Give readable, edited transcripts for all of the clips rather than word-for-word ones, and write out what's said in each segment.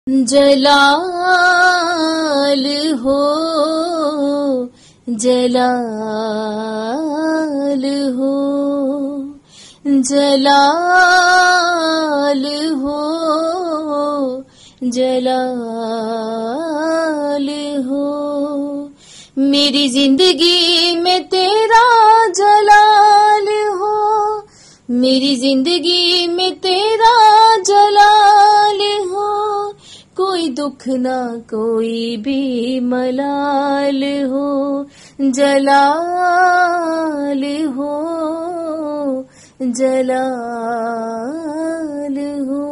جلال ہو جلال ہو جلال ہو جلال ہو، میری زندگی میں تیرا جلال ہو، میری زندگی میں تیرا جلال ہو، کوئی دکھ نہ کوئی بھی ملال ہو، جلال ہو جلال ہو۔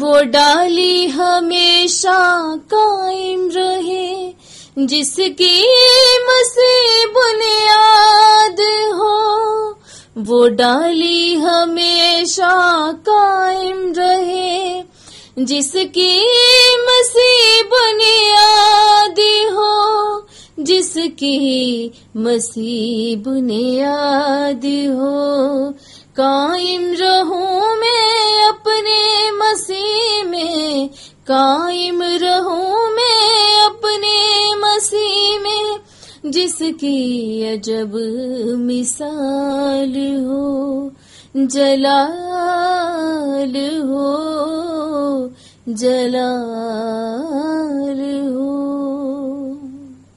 وہ ڈالی ہمیشہ قائم رہے جس کی مسیح بنیاد ہو، وہ ڈالی ہمیشہ قائم رہے جس کی مسیح بنیاد ہو، جس کی مسیح بنیاد ہو، قائم رہوں میں اپنے مسیح میں، قائم رہوں میں اپنے مسیح میں، جس کی عجب مثال ہو، جلال ہو جلال